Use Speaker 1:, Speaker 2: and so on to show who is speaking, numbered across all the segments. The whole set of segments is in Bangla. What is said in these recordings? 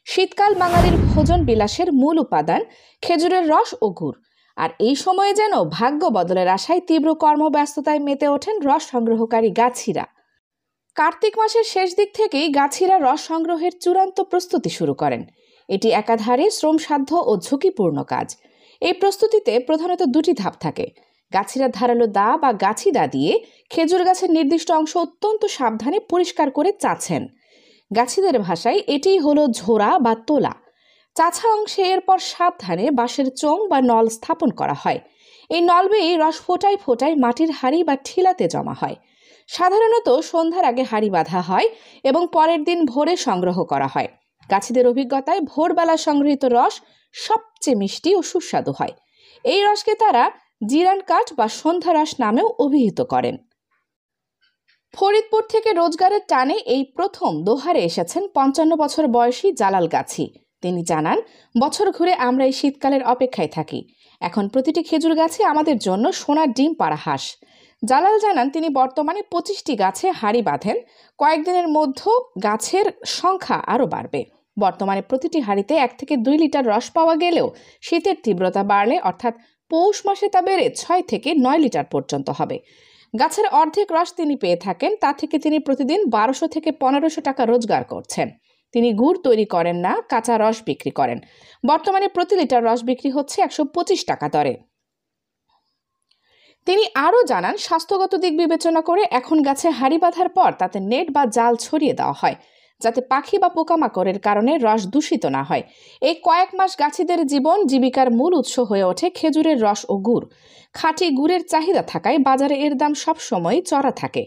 Speaker 1: শীতকাল বাঙালির ভোজন বিলাসের মূল উপাদান খেজুরের রস ও গুড়। আর এই সময়ে যেন ভাগ্য বদলের আশায় তীব্র কর্মব্যস্ততায় মেতে ওঠেন রস সংগ্রহকারী গাছিরা। কার্তিক মাসের শেষ দিক থেকেই গাছিরা রস সংগ্রহের চূড়ান্ত প্রস্তুতি শুরু করেন। এটি একাধারে শ্রমসাধ্য ও ঝুঁকিপূর্ণ কাজ। এই প্রস্তুতিতে প্রধানত দুটি ধাপ থাকে। গাছিরা ধারালো দা বা গাছি দা দিয়ে খেজুর গাছের নির্দিষ্ট অংশ অত্যন্ত সাবধানে পরিষ্কার করে চাছেন। গাছিদের ভাষায় এটিই হলো ঝোড়া বা তোলা। চাছা অংশে এরপর সাবধানে বাঁশের চোঙ বা নল স্থাপন করা হয়। এই নল বেয়ে রস ফোটায় ফোটায় মাটির হাঁড়ি বা ঠিলাতে জমা হয়। সাধারণত সন্ধ্যার আগে হাঁড়ি বাঁধা হয় এবং পরের দিন ভোরে সংগ্রহ করা হয়। গাছিদের অভিজ্ঞতায় ভোরবেলা সংগৃহীত রস সবচেয়ে মিষ্টি ও সুস্বাদু হয়। এই রসকে তারা জিরান কাঠ বা সন্ধ্যা রস নামেও অভিহিত করেন। ফরিদপুর থেকে রোজগারের টানে এই প্রথম দোহারে এসেছেন ৫৫ বছর বয়সী জালাল গাছি। তিনি জানান, বছর ঘুরে আমরা এই শীতকালের অপেক্ষায় থাকি। এখন প্রতিটি খেজুর গাছে আমাদের জন্য সোনার ডিম পাড়া হাঁস। জালাল জানান, তিনি বর্তমানে ২৫টি গাছে হাঁড়ি বাঁধেন। কয়েকদিনের মধ্যে গাছের সংখ্যা আরও বাড়বে। বর্তমানে প্রতিটি হাঁড়িতে ১ থেকে ২ লিটার রস পাওয়া গেলেও শীতের তীব্রতা বাড়লে অর্থাৎ পৌষ মাসে তা বেড়ে ৬ থেকে ৯ লিটার পর্যন্ত হবে। গাছের অর্ধেক রস তিনি পেয়ে থাকেন। তা থেকে তিনি প্রতিদিন ১২০০ থেকে ১৫০০ টাকা রোজগার করছেন। তিনি গুড় তৈরি করেন না, কাঁচা রস বিক্রি করেন। বর্তমানে প্রতি লিটার রস বিক্রি হচ্ছে ১২৫ টাকা দরে। তিনি আরও জানান, স্বাস্থ্যগত দিক বিবেচনা করে এখন গাছে হাঁড়ি বাঁধার পর তাতে নেট বা জাল ছড়িয়ে দেওয়া হয়, যাতে পাখি বা পোকামাকড়ের কারণে রস দূষিত না হয়। এই কয়েক মাস গাছিদের জীবন জীবিকার মূল উৎস হয়ে ওঠে খেজুরের রস ও গুড়। খাঁটি গুড়ের চাহিদা থাকায় বাজারে এর দাম সবসময় চড়া থাকে।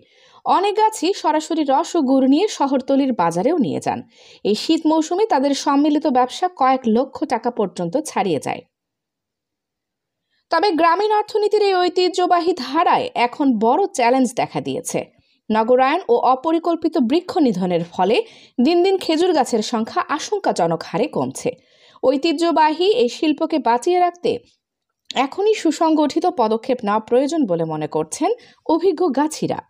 Speaker 1: অনেক গাছি সরাসরি রস ও গুড় নিয়ে শহরতলির বাজারেও নিয়ে যান। এই শীত মৌসুমে তাদের সম্মিলিত ব্যবসা কয়েক লক্ষ টাকা পর্যন্ত ছাড়িয়ে যায়। তবে গ্রামীণ অর্থনীতির এই ঐতিহ্যবাহী ধারায় এখন বড় চ্যালেঞ্জ দেখা দিয়েছে। নগরায়ন ও অপরিকল্পিত বৃক্ষ নিধনের ফলে দিন দিন খেজুর গাছের সংখ্যা আশঙ্কাজনক হারে কমছে। ঐতিহ্যবাহী এই শিল্পকে বাঁচিয়ে রাখতে এখনই সুসংগঠিত পদক্ষেপ নেওয়া প্রয়োজন বলে মনে করছেন অভিজ্ঞ গাছিরা।